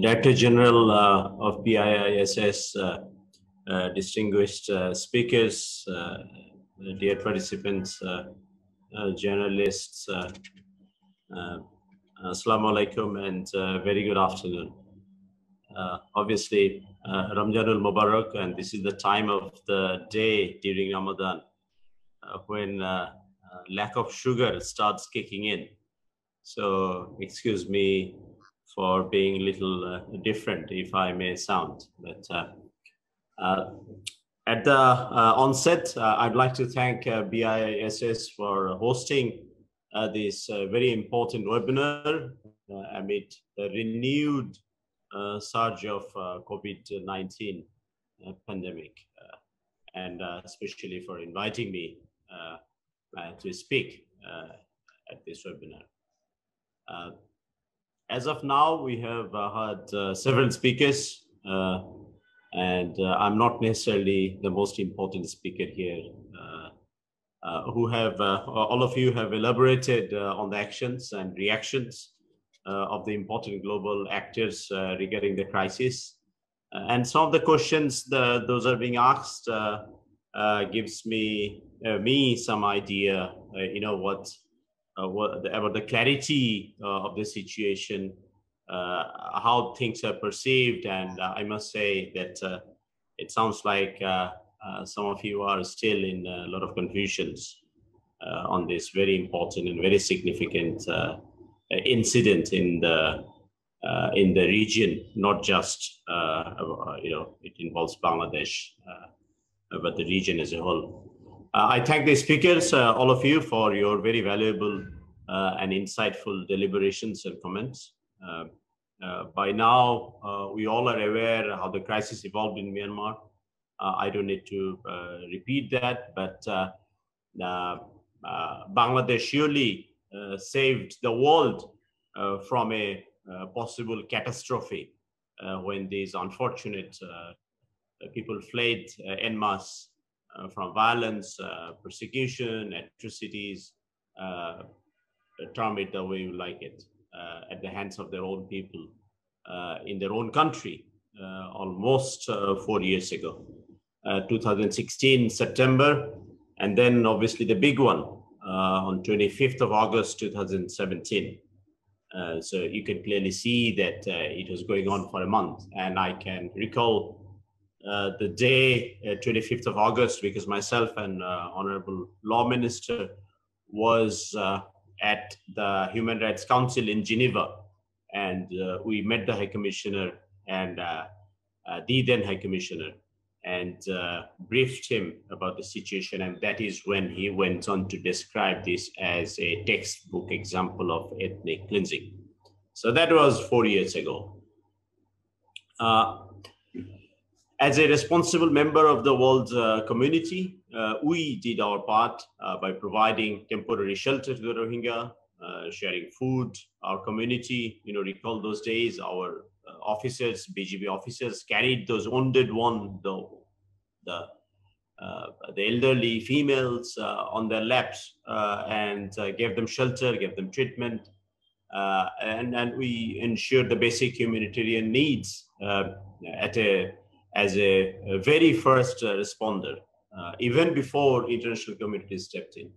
Director General of the IISS, distinguished speakers, dear participants, journalists, Assalamu alaikum and very good afternoon. Obviously, Ramjanul Mubarak, and this is the time of the day during Ramadan when lack of sugar starts kicking in. So excuse me for being a little different, if I may sound. But at the onset, I'd like to thank BISS for hosting this very important webinar amid the renewed surge of COVID-19 pandemic, and especially for inviting me to speak at this webinar. As of now, we have had several speakers, and I'm not necessarily the most important speaker here, who have, all of you have elaborated on the actions and reactions of the important global actors regarding the crisis. And some of the questions those are being asked gives me some idea, about the clarity of the situation, how things are perceived. And I must say that it sounds like some of you are still in a lot of confusions on this very important and very significant incident in the region, not just, it involves Bangladesh, but the region as a whole. I thank the speakers, all of you, for your very valuable and insightful deliberations and comments. By now, we all are aware how the crisis evolved in Myanmar. I don't need to repeat that, but Bangladesh surely saved the world from a possible catastrophe when these unfortunate people fled en masse from violence, persecution, atrocities, term it the way you like it, at the hands of their own people in their own country almost 4 years ago, 2016 September, and then obviously the big one on 25th of August 2017. So you can clearly see that it was going on for a month, and I can recall the day 25th of August because myself and Honorable Law Minister was at the Human Rights Council in Geneva, and we met the High Commissioner and the then High Commissioner and briefed him about the situation, and that is when he went on to describe this as a textbook example of ethnic cleansing. So that was 4 years ago. As a responsible member of the world community, we did our part by providing temporary shelter to the Rohingya, sharing food. Our community, recall those days, our officers, BGB officers, carried those wounded ones, the elderly females on their laps, and gave them shelter, gave them treatment, and we ensured the basic humanitarian needs as a very first responder, even before international community stepped in.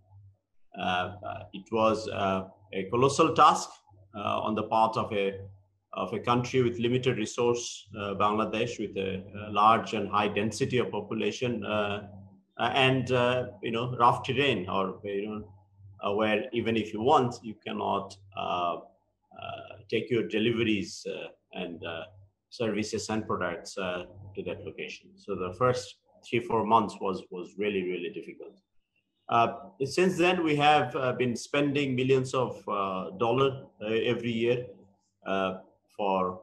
It was a colossal task on the part of a country with limited resource, Bangladesh, with a large and high density of population, and rough terrain, or where even if you want, you cannot take your deliveries and services and products to that location. So the first 3-4 months was really, really difficult. Since then, we have been spending millions of dollars every year for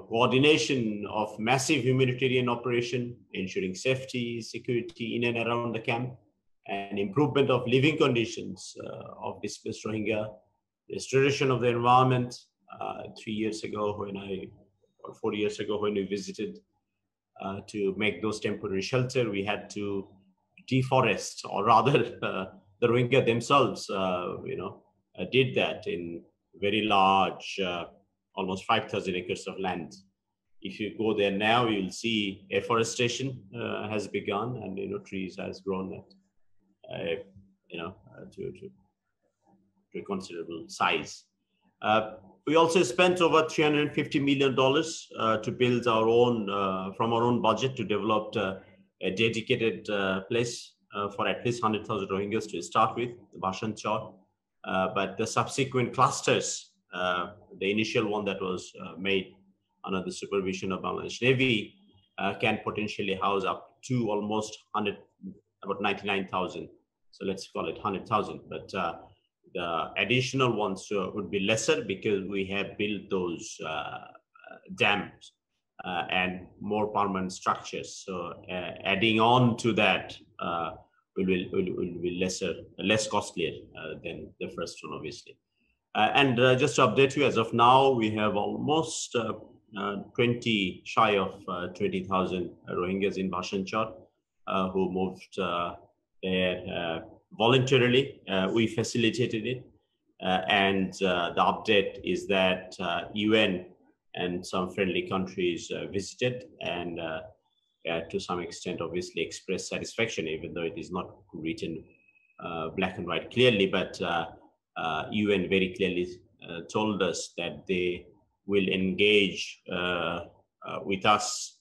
coordination of massive humanitarian operation, ensuring safety, security in and around the camp, and improvement of living conditions of displaced Rohingya, restoration of the environment. 3 years ago or 4 years ago when we visited to make those temporary shelter, we had to deforest, or rather the Rohingya themselves, did that in very large almost 5,000 acres of land. If you go there now, you'll see afforestation has begun, and trees has grown at to a considerable size. We also spent over $350 million to build our own, from our own budget, to develop a dedicated place for at least 100,000 Rohingyas to start with, the Bhasanchar. But the subsequent clusters, the initial one that was made under the supervision of Bangladesh Navy, can potentially house up to almost about 99,000. So let's call it 100,000. But the additional ones would be lesser because we have built those dams and more permanent structures. So adding on to that will be less costlier than the first one, obviously. And just to update you, as of now, we have almost 20,000 Rohingyas in Bhasanchar who moved there voluntarily. We facilitated it. And the update is that UN and some friendly countries visited and to some extent, obviously, expressed satisfaction, even though it is not written black and white clearly. But UN very clearly told us that they will engage with us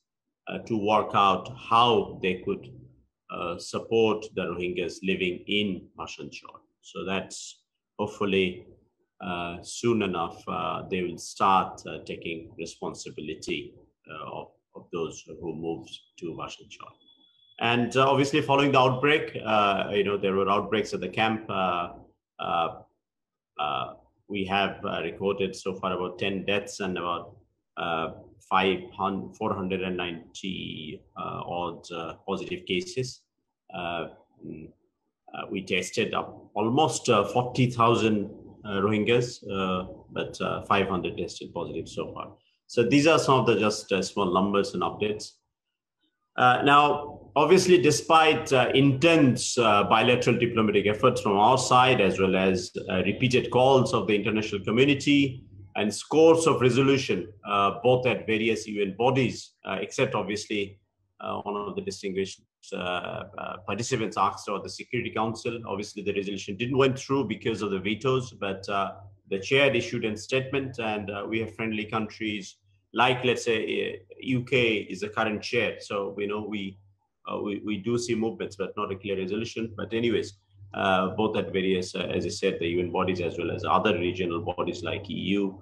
to work out how they could support the Rohingyas living in Bhasanchar. So that's hopefully soon enough they will start taking responsibility of those who moved to Bhasanchar. And obviously, following the outbreak, there were outbreaks at the camp. We have recorded so far about 10 deaths and about 490 odd positive cases. We tested up almost 40,000 Rohingyas, but 500 tested positive so far. So these are some of the just small numbers and updates. Now, obviously, despite intense bilateral diplomatic efforts from our side, as well as repeated calls of the international community and scores of resolution, both at various UN bodies, except obviously one of the distinguished participants asked about the Security Council. Obviously, the resolution didn't went through because of the vetoes, but the chair issued a statement, and we have friendly countries like, let's say, UK is the current chair. So we know we do see movements, but not a clear resolution. But anyways, both at various, as I said, the UN bodies as well as other regional bodies like EU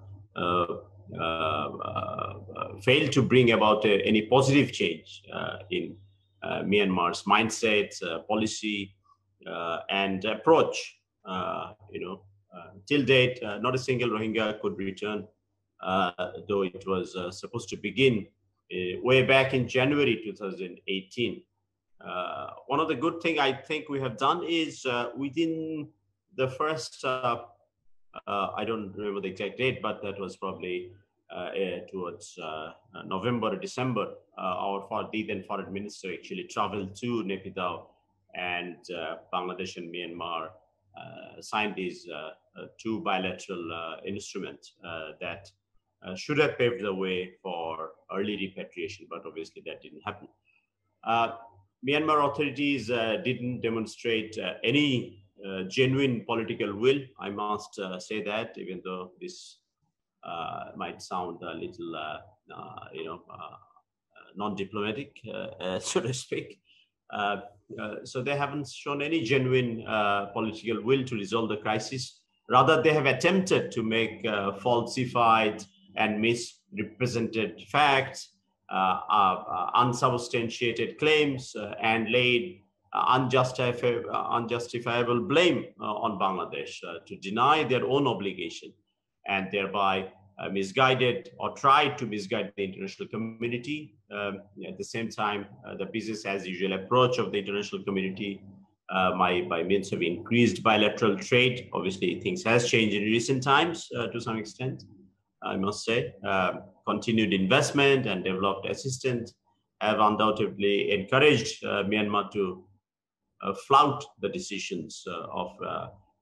failed to bring about any positive change in Myanmar's mindset, policy, and approach. Till date, not a single Rohingya could return, though it was supposed to begin way back in January 2018. One of the good things I think we have done is within the first, I don't remember the exact date, but that was probably towards November or December, our then foreign minister actually traveled to Naypyidaw, and Bangladesh and Myanmar signed these two bilateral instruments that should have paved the way for early repatriation, but obviously that didn't happen. Myanmar authorities didn't demonstrate any genuine political will. I must say that, even though this might sound a little, non-diplomatic, so to speak. So they haven't shown any genuine political will to resolve the crisis. Rather, they have attempted to make falsified and misrepresented facts, unsubstantiated claims, and laid unjustifiable blame on Bangladesh to deny their own obligation, and thereby misguided or tried to misguide the international community. At the same time, the business as usual approach of the international community by means of increased bilateral trade. Obviously, things has changed in recent times to some extent, I must say. Continued investment and developed assistance have undoubtedly encouraged Myanmar to flout the decisions of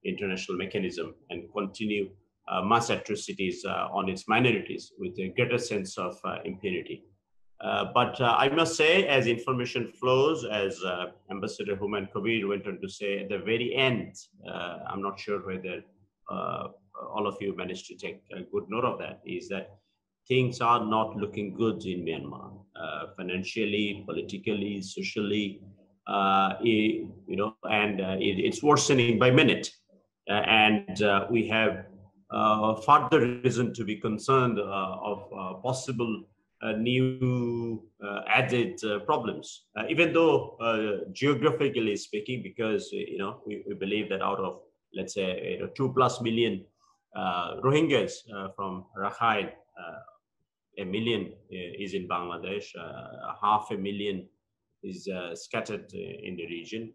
international mechanism and continue mass atrocities on its minorities with a greater sense of impunity. But I must say, as information flows, as Ambassador Humayun Kabir went on to say at the very end, I'm not sure whether all of you managed to take a good note of that, is that things are not looking good in Myanmar, financially, politically, socially, and it's worsening by minute. And we have further reason to be concerned of possible new added problems, even though geographically speaking, because we believe that out of, let's say, 2+ million Rohingyas from Rakhine, 1 million is in Bangladesh, 500,000 is scattered in the region,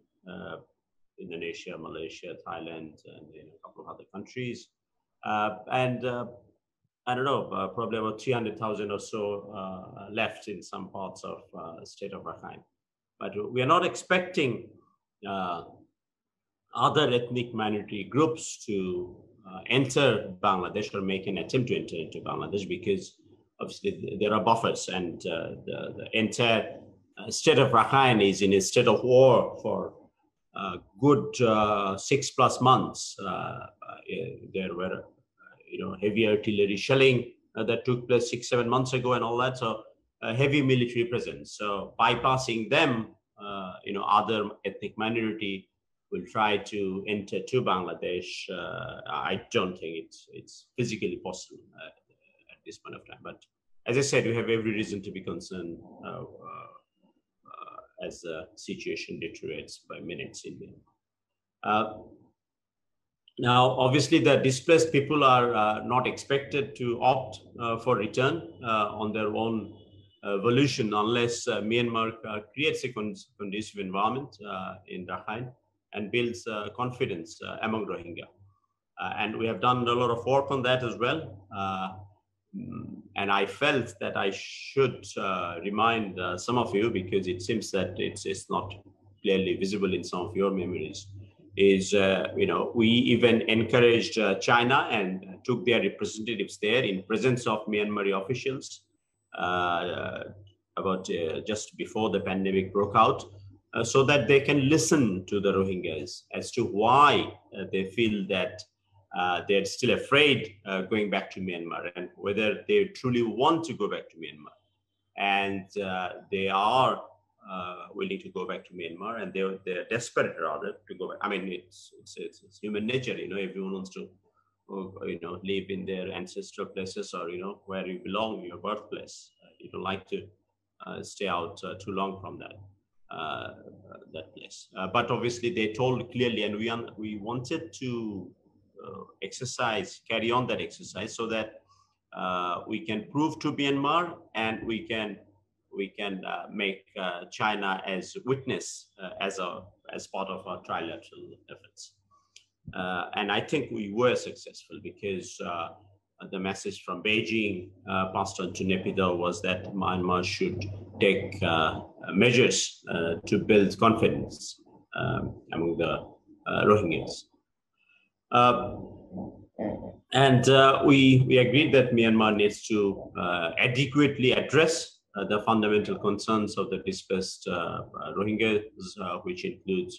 Indonesia, Malaysia, Thailand, and a couple of other countries. And I don't know, probably about 300,000 or so left in some parts of state of Rakhine. But we are not expecting other ethnic minority groups to enter Bangladesh or make an attempt to enter into Bangladesh, because obviously there are buffers, and the entire state of Rakhine is in a state of war for a good 6+ months. There were heavy artillery shelling that took place 6-7 months ago and all that. So heavy military presence. So bypassing them, other ethnic minority will try to enter to Bangladesh. I don't think it's physically possible at this point of time. But as I said, we have every reason to be concerned as the situation deteriorates by minutes in there. Now, obviously, the displaced people are not expected to opt for return on their own volition unless Myanmar creates a conducive environment in Rakhine and builds confidence among Rohingya. And we have done a lot of work on that as well. And I felt that I should remind some of you, because it seems that it's not clearly visible in some of your memories, is, we even encouraged China and took their representatives there in presence of Myanmar officials about just before the pandemic broke out, so that they can listen to the Rohingyas as to why they feel that they're still afraid going back to Myanmar, and whether they truly want to go back to Myanmar. And they are willing to go back to Myanmar, and they're desperate rather to go back. I mean, it's human nature, everyone wants to, live in their ancestral places, or, where you belong, your birthplace. You don't like to stay out too long from that place. But obviously they told clearly, and we wanted to carry on that exercise, so that we can prove to Myanmar, and we can make China as witness as part of our trilateral efforts. And I think we were successful, because the message from Beijing passed on to Naypyidaw was that Myanmar should take measures to build confidence among the Rohingyas. And we agreed that Myanmar needs to adequately address the fundamental concerns of the displaced Rohingyas, which includes,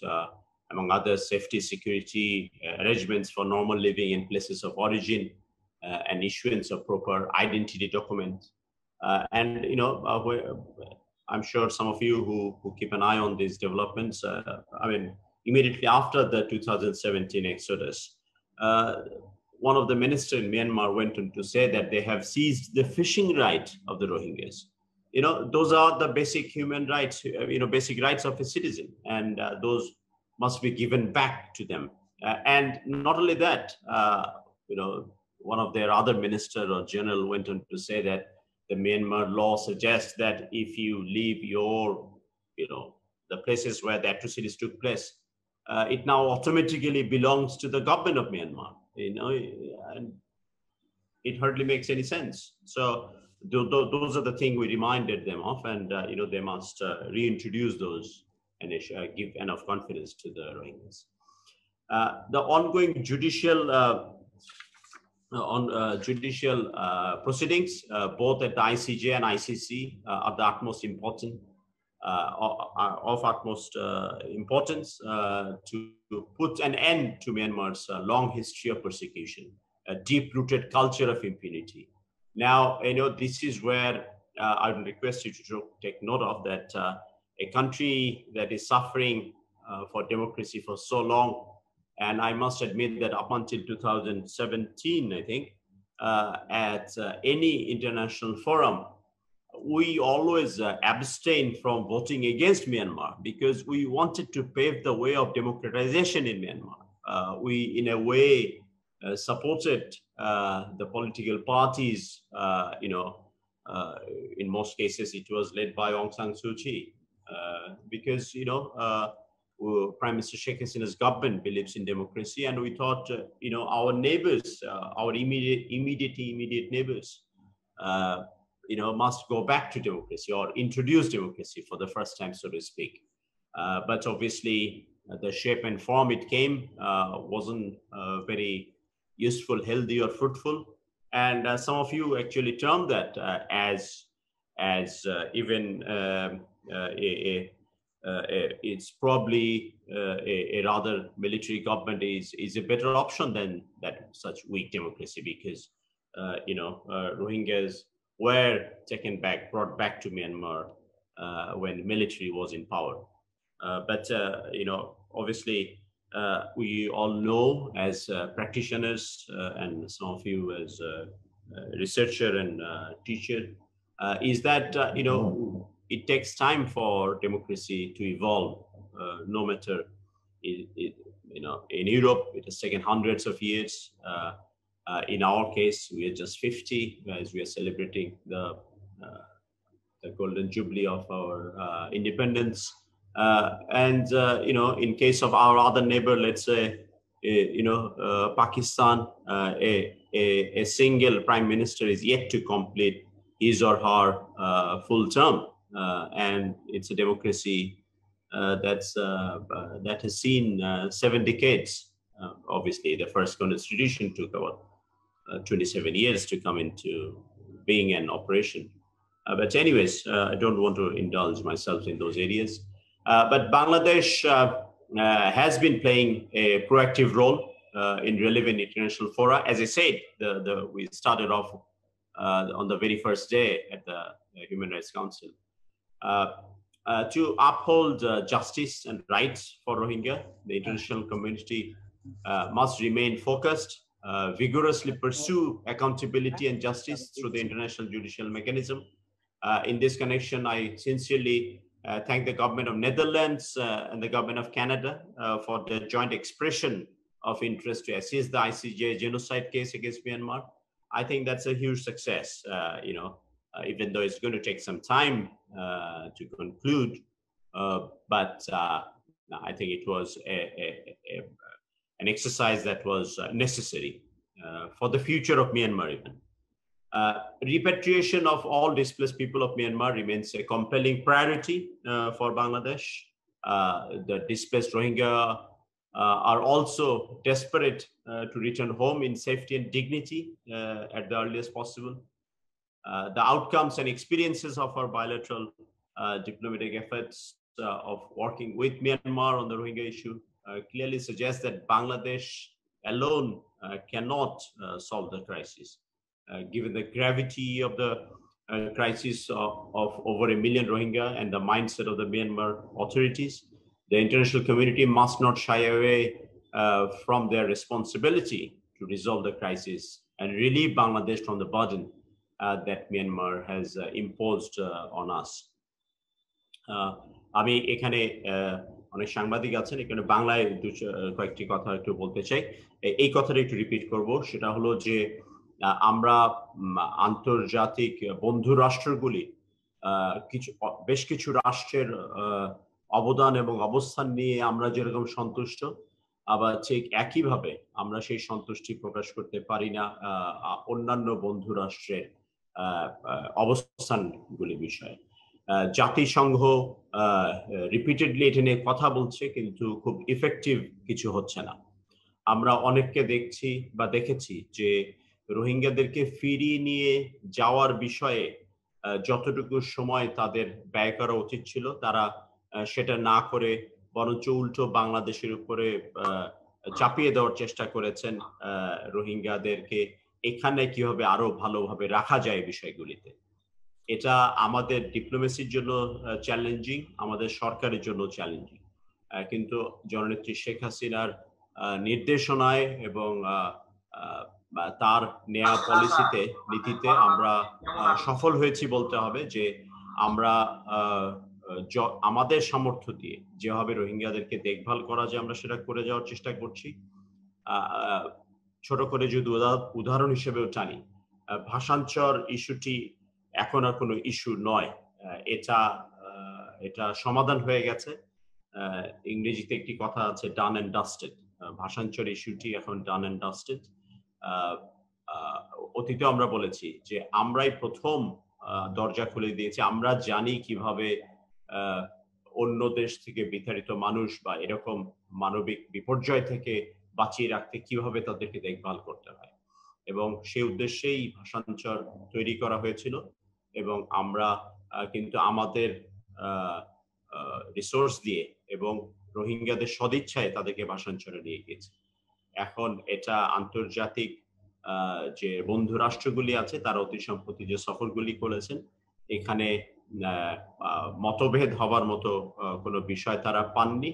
among others, safety, security, arrangements for normal living in places of origin, and issuance of proper identity documents. And I'm sure some of you who keep an eye on these developments, immediately after the 2017 exodus, one of the ministers in Myanmar went on to say that they have seized the fishing right of the Rohingyas. Those are the basic human rights, basic rights of a citizen, and those must be given back to them. And not only that, one of their other minister or general went on to say that the Myanmar law suggests that if you leave your, the places where the atrocities took place, it now automatically belongs to the government of Myanmar, and it hardly makes any sense. So those are the things we reminded them of, and they must reintroduce those and give enough confidence to the Rohingyas. The ongoing judicial on judicial proceedings, both at the ICJ and ICC, are the utmost important, of utmost importance to put an end to Myanmar's long history of persecution, a deep-rooted culture of impunity. Now, this is where I would request you to take note of that a country that is suffering for democracy for so long, and I must admit that up until 2017, I think, at any international forum, we always abstained from voting against Myanmar because we wanted to pave the way of democratization in Myanmar. We, in a way, supported the political parties. In most cases, it was led by Aung San Suu Kyi because Prime Minister Sheikh Hasina's government believes in democracy, and we thought, our neighbors, our immediate neighbors, must go back to democracy or introduce democracy for the first time, so to speak. But obviously, the shape and form it came wasn't very useful, healthy, or fruitful. And some of you actually termed that as even it's probably a rather military government is a better option than that such weak democracy, because Rohingyas were brought back to Myanmar when military was in power. But obviously, we all know as practitioners, and some of you as researcher and teacher, is that it takes time for democracy to evolve. No matter, in Europe, it has taken hundreds of years. In our case, we are just 50 as we are celebrating the golden jubilee of our independence. In case of our other neighbor, let's say, Pakistan, a single prime minister is yet to complete his or her full term. And it's a democracy that has seen 7 decades. Obviously, the first constitution took about 27 years to come into being an operation. But anyways, I don't want to indulge myself in those areas. But Bangladesh has been playing a proactive role in relevant international fora. As I said, we started off on the very first day at the Human Rights Council to uphold justice and rights for Rohingya. The international community must remain focused, vigorously pursue accountability and justice through the international judicial mechanism. In this connection, I sincerely thank the government of Netherlands and the government of Canada for the joint expression of interest to assist the ICJ genocide case against Myanmar. I think that's a huge success, even though it's going to take some time to conclude. But I think it was an exercise that was necessary for the future of Myanmar even. Repatriation of all displaced people of Myanmar remains a compelling priority for Bangladesh. The displaced Rohingya are also desperate to return home in safety and dignity at the earliest possible. The outcomes and experiences of our bilateral diplomatic efforts of working with Myanmar on the Rohingya issue clearly suggest that Bangladesh alone cannot solve the crisis. Given the gravity of the crisis of over 1 million Rohingya and the mindset of the Myanmar authorities, the international community must not shy away from their responsibility to resolve the crisis and relieve Bangladesh from the burden that Myanmar has imposed on us. আমি এখানে অনেক সাংবাদিক আছেন, এখানে বাংলায় কয়েকটি কথা একটু বলতে চাই। এই কথাটা একটু রিপিট করব, সেটা হলো যে আমরা আন্তর্জাতিক বন্ধু রাষ্ট্রগুলি বেশ কিছু রাষ্ট্রের অবদান এবং অবস্থান নিয়ে আমরা যেরকম সন্তুষ্ট, আবার ঠিক একইভাবে আমরা সেই সন্তুষ্টি প্রকাশ করতে পারি না অন্যান্য বন্ধু রাষ্ট্রের অবস্থানগুলি বিষয়ে। জাতিসংঘ রিপিটেডলি এটা নিয়ে কথা বলছে, কিন্তু খুব ইফেক্টিভ কিছু হচ্ছে না। আমরা অনেককে দেখছি বা দেখেছি যে রোহিঙ্গাদেরকে ফিরিয়ে নিয়ে যাওয়ার বিষয়ে যতটুকু সময় তাদের ব্যয় করা উচিত ছিল তারা সেটা না করে বরঞ্চ উল্টো বাংলাদেশের উপরে চাপিয়ে দেওয়ার চেষ্টা করেছেন রোহিঙ্গাদেরকে এখানে কিভাবে আরো ভালোভাবে রাখা যায় বিষয়গুলিতে। এটা আমাদের ডিপ্লোমেসির জন্য চ্যালেঞ্জিং, আমাদের সরকারের জন্য চ্যালেঞ্জিং, কিন্তু জননেত্রী শেখ হাসিনার নির্দেশনায় এবং তার নেয়া পলিসিতে নীতিতে আমরা সফল হয়েছি বলতে হবে যে আমরা আমাদের সামর্থ্য দিয়ে যেভাবে রোহিঙ্গাদেরকে দেখভাল করা যায় আমরা সেটা করে যাওয়ার চেষ্টা করছি। ছোট করে যদি উদাহরণ হিসেবেও টানি, ভাষাঞ্চর ইস্যুটি এখন আর কোনো ইস্যু নয়, এটা সমাধান হয়ে গেছে। ইংরেজিতে একটি কথা আছে ডান অ্যান্ড ডাস্টেড। ভাষাঞ্চর ইস্যুটি এখন ডান অ্যান্ড ডাস্টেড। অতীতে আমরা বলেছি যে আমরাই প্রথম দরজা খুলে দিয়েছি। আমরা জানি কিভাবে অন্য দেশ থেকে বিতাড়িত মানুষ বা এরকম মানবিক বিপর্যয় থেকে বাঁচিয়ে রাখতে কিভাবে তাদেরকে দেখভাল করতে হয়, এবং সেই উদ্দেশ্যেই ভাষাঞ্চর তৈরি করা হয়েছিল। এবং আমরা কিন্তু আমাদের রিসোর্স দিয়ে এবং রোহিঙ্গাদের সদিচ্ছায় তাদেরকে ভাষাঞ্চরে নিয়ে গিয়েছে। এখন এটা আন্তর্জাতিক যে বন্ধু রাষ্ট্রগুলি আছে তারা অতি সম্প্রতি যে সফরগুলি করেছেন এখানে মতভেদ হবার মতো কোনো বিষয় তারা পাননি।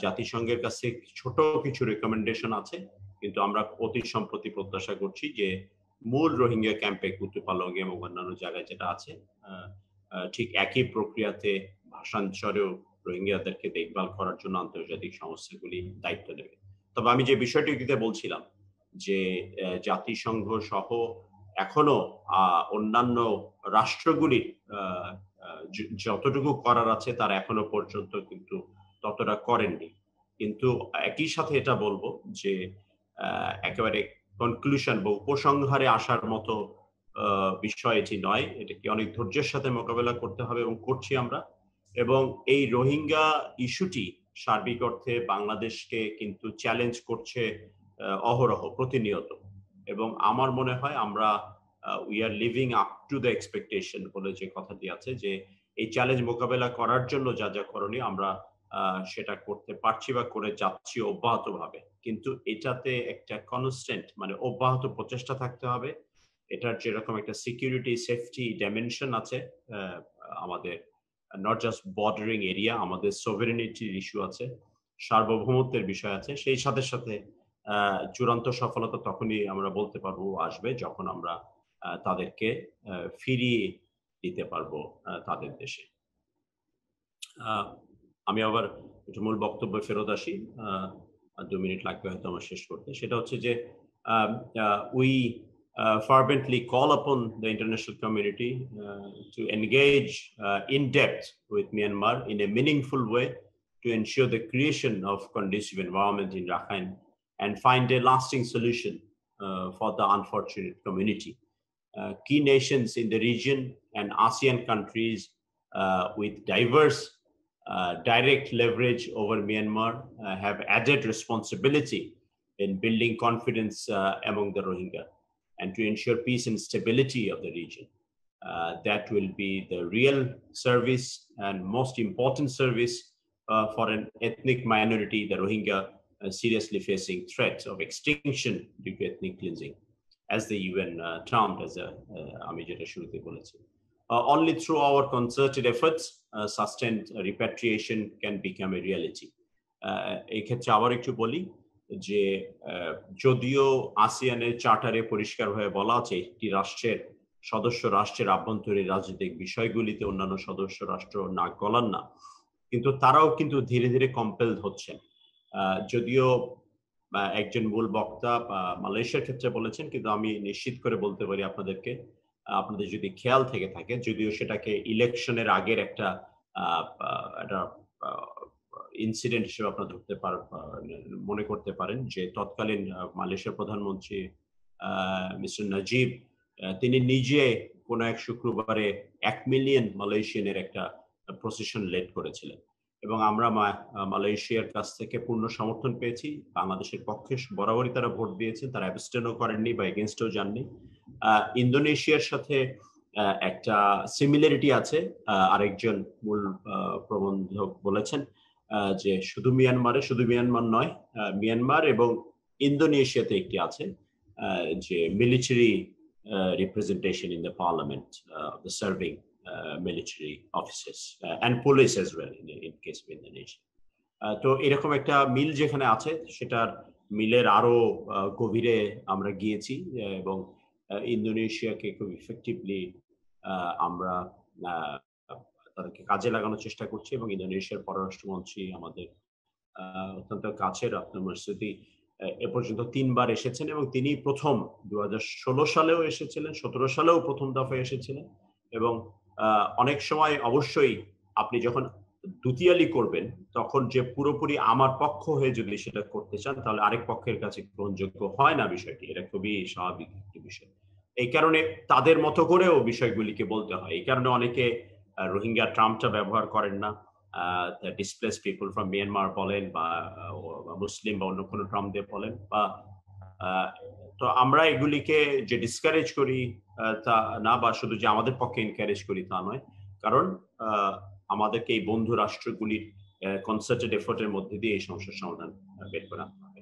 জাতিসংঘের কাছে ছোট কিছু রেকমেন্ডেশন আছে, কিন্তু আমরা অতি সম্প্রতি প্রত্যাশা করছি যে মূল রোহিঙ্গা ক্যাম্পে কুতুপালং এবং অন্যান্য জায়গায় যেটা আছে ঠিক একই প্রক্রিয়াতে ভাষাঞ্চরেও রোহিঙ্গাদেরকে দেখভাল করার জন্য আন্তর্জাতিক সংস্থাগুলি দায়িত্ব নেবে। তবে আমি যে বিষয়টিতে বলছিলাম যে জাতিসংঘ সহ এখনো অন্যান্য রাষ্ট্রগুলির যতটুকু করার আছে তারা এখনো পর্যন্ত কিন্তু ততটা করেননি। কিন্তু একই সাথে এটা বলবো যে একেবারে কনক্লুশন বা উপসংহারে আসার মতো বিষয় এটি নয়, এটাকে অনেক ধৈর্যের সাথে মোকাবেলা করতে হবে এবং করছি আমরা। এবং এই রোহিঙ্গা ইস্যুটি সার্বিক অর্থে বাংলাদেশকে কিন্তু চ্যালেঞ্জ করছে অহরহ, প্রতিনিয়ত। এবং আমার মনে হয় আমরা we are living up to the expectation বলে যে কথাটি আছে, যে এই চ্যালেঞ্জ মোকাবেলা করার জন্য যা যা করণীয় আমরা সেটা করতে পারছি বা করে যাচ্ছি অব্যাহতভাবে। কিন্তু এটাতে একটা কনস্ট্যান্ট মানে অব্যাহত প্রচেষ্টা থাকতে হবে। এটার যেরকম একটা সিকিউরিটি সেফটি ডাইমেনশন আছে আমাদের, নট জাস্ট বর্ডারিং এরিয়া, আমাদের সভেরেনিটির ইস্যু আছে, সার্বভৌমত্বের বিষয় আছে। সেই সাথে সাথে চূড়ান্ত সফলতা তখনই আমরা বলতে পারবো আসবে যখন আমরা তাদেরকে ফিরিয়ে দিতে পারবো তাদের দেশে। আমি আবার একটু মূল বক্তব্যে ফেরত আসি, 2 মিনিট লাগবে হয়তো আমার শেষ করতে। সেটা হচ্ছে যে we fervently call upon the international community to engage in depth with Myanmar in a meaningful way to ensure the creation of conducive environment in Rakhine and find a lasting solution for the unfortunate community. Key nations in the region and ASEAN countries with diverse direct leverage over Myanmar have added responsibility in building confidence among the Rohingya and to ensure peace and stability of the region. That will be the real service and most important service for an ethnic minority, the Rohingya, seriously facing threats of extinction due to ethnic cleansing, as the UN termed as আমি যেটা শুরুতে বলেছি। Only through our concerted efforts, sustained repatriation can become a reality. এই ক্ষেত্রে আবার একটু বলি যে যদিও আসিয়ানের চার্টারে পরিষ্কারভাবে বলা আছে একটি রাষ্ট্রের সদস্য রাষ্ট্রের আভ্যন্তরীণ রাজনৈতিক বিষয়গুলিতে অন্যান্য সদস্য রাষ্ট্র নাক গলান না, কিন্তু তারাও কিন্তু ধীরে ধীরে কম্পেলড হচ্ছেন। যদিও একজন মূল বক্তা মালয়েশিয়ার ক্ষেত্রে বলেছেন, কিন্তু আমি নিশ্চিত করে বলতে পারি আপনাদেরকে, আপনাদের যদি খেয়াল থেকে থাকে, যদিও সেটাকে ইলেকশনের আগের একটা ইনসিডেন্ট হিসেবে আপনারা ধরতে মনে করতে পারেন, যে তৎকালীন মালয়েশিয়ার প্রধানমন্ত্রী মিস্টার নাজিব তিনি নিজে কোন এক শুক্রবারে 1 মিলিয়ন মালয়েশিয়ানের একটা প্রসেশন লিড করেছিলেন। এবং আমরা মালয়েশিয়ার কাছ থেকে পূর্ণ সমর্থন পেয়েছি। বাংলাদেশের পক্ষে বরাবরই তারা ভোট দিয়েছেন, তারা অ্যাবস্টেনও করেননি বা এগেনস্টও যাননি। ইন্দোনেশিয়ার সাথে একটা সিমিলারিটি আছে। আরেকজন মূল প্রবন্ধক বলেছেন যে শুধু মিয়ানমার নয়, মিয়ানমার এবং ইন্দোনেশিয়াতে একটি আছে যে military representation in the parliament, the serving military officers and police as well in case of Indonesia. তো এরকম একটা মিল যেখানে আছে সেটার মিলের আরো গভীরে আমরা গিয়েছি এবং ইন্দোনেশিয়াকে খুব ইফেক্টিভলি আমরা তাদেরকে কাজে লাগানোর চেষ্টা করছি এবং ইন্দোনেশিয়ার পররাষ্ট্রমন্ত্রী আমাদের অত্যন্ত কাছের আপনার মসজিদি এ পর্যন্ত 3 বার এসেছেন এবং তিনি প্রথম 2016 সালেও এসেছিলেন, 17 সালেও প্রথম দফায় এসেছিলেন এবং অনেক সময় অবশ্যই আপনি যখন দুতিয়ালি করবেন তখন যে পুরোপুরি আমার পক্ষ হয়ে যদি সেটা করতে চান তাহলে আরেক পক্ষের কাছে গ্রহণযোগ্য হয় না বিষয়টি। এটা খুবই স্বাভাবিক একটি বিষয়। এই কারণে তাদের মতো করেও বিষয়গুলিকে বলতে হয়। এই কারণে অনেকে রোহিঙ্গা ট্রাম্পটা ব্যবহার করেন না। The displaced people from Myanmar বলেন বা মুসলিম বা অন্য কোনো ট্রাম দিয়ে বলেন বা তো আমরা এগুলিকে যে ডিসকারেজ করি তা না বা শুধু যে আমাদের পক্ষে এনকারেজ করি তা নয়, কারণ আমাদেরকে এই বন্ধু রাষ্ট্রগুলির কনসার্টেড এফোর্টের মধ্যে দিয়ে এই সমস্যার সমাধান বের করা হবে।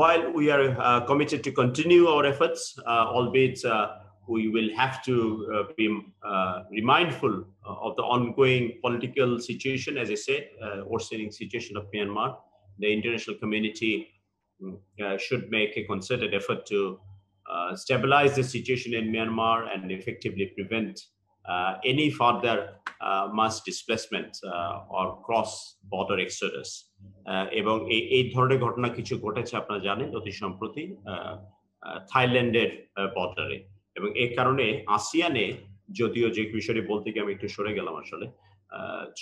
While we are committed to continue our efforts, albeit we will have to be mindful of the ongoing political situation, as I said, worsening situation of Myanmar. The international community should make a concerted effort to stabilize the situation in Myanmar and effectively prevent any further mass displacement or cross-border exodus. এবং এই ধরনের ঘটনা কিছু ঘটেছে আপনারা জানেন অতি সম্প্রতি থাইল্যান্ডের বর্ডারে এবং এই কারণে আসিয়ানে, যদিও যে বিষয়টি বলতে গিয়ে আমি একটু সরে গেলাম আসলে,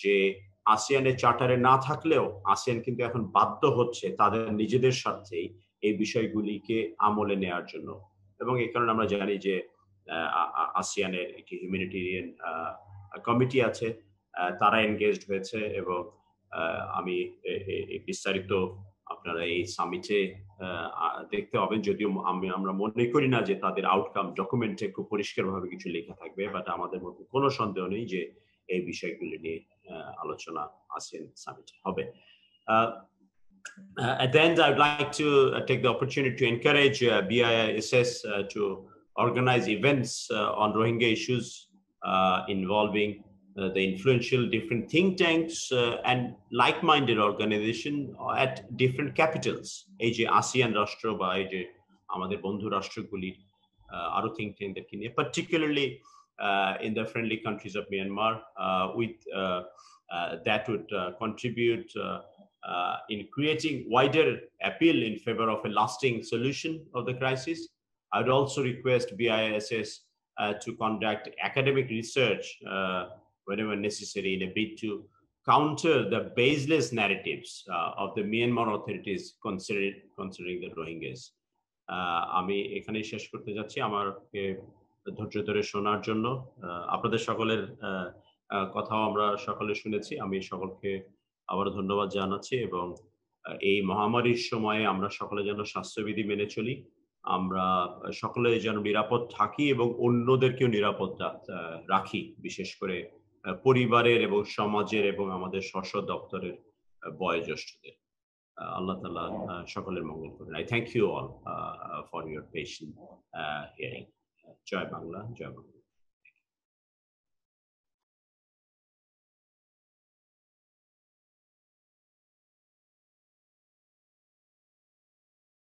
যে আসিয়ানের চার্টারে না থাকলেও আসিয়ান কিন্তু এখন বাধ্য হচ্ছে তাদের নিজেদের স্বার্থেই এই বিষয়গুলিকে আমলে নেওয়ার জন্য এবং এই কারণে আমরা জানি যে আসিয়ানের একটি হিউম্যানিটেরিয়ান কমিটি আছে, তারা এনগেজড হয়েছে এবং আমি বিস্তারিত আপনারা এই সামিটে দেখতে হবেন, যদিও আমরা মনে করি না যে তাদের আউটকাম ডকুমেন্টে খুব পরিষ্কারভাবে কিছু লেখা থাকবে, বাট আমাদের মধ্যে কোনো সন্দেহ নেই যে এই বিষয়গুলি নিয়ে আলোচনা আসিয়ান সামিটে হবে। At the end, I'd like to take the opportunity to encourage BIISS to organize events on Rohingya issues involving the influential different think tanks and like-minded organizations at different capitals. এই যে ASEAN রাষ্ট্র বা এই যে আমাদের বন্ধু রাষ্ট্রগুলির আরো think tank দেখি নিয়ে, particularly in the friendly countries of Myanmar, with that would contribute in creating wider appeal in favor of a lasting solution of the crisis. I would also request BIISS to conduct academic research whenever necessary in a bid to counter the baseless narratives of the Myanmar authorities concerning the Rohingyas. আমি এখানেই শেষ করতে যাচ্ছি আমাকে ধৈর্য ধরে শোনার জন্য। আপনাদের সকলের কথাও আমরা সকলে শুনেছি। আমি সকলকে আবার ধন্যবাদ জানাচ্ছি এবং এই মহামারীর সময়ে আমরা সকলে যেন স্বাস্থ্যবিধি মেনে চলি, আমরা সকলে যেন নিরাপদ থাকি এবং অন্যদেরকেও নিরাপদ রাখি, বিশেষ করে পরিবারের এবং সমাজের এবং আমাদের স্ব দপ্তরের বয়োজ্যেষ্ঠদের। আল্লাহ তাআলা সকলের মঙ্গল করেন। I thank you all for your patient hearing. Joy Bangla, Joy Bangla.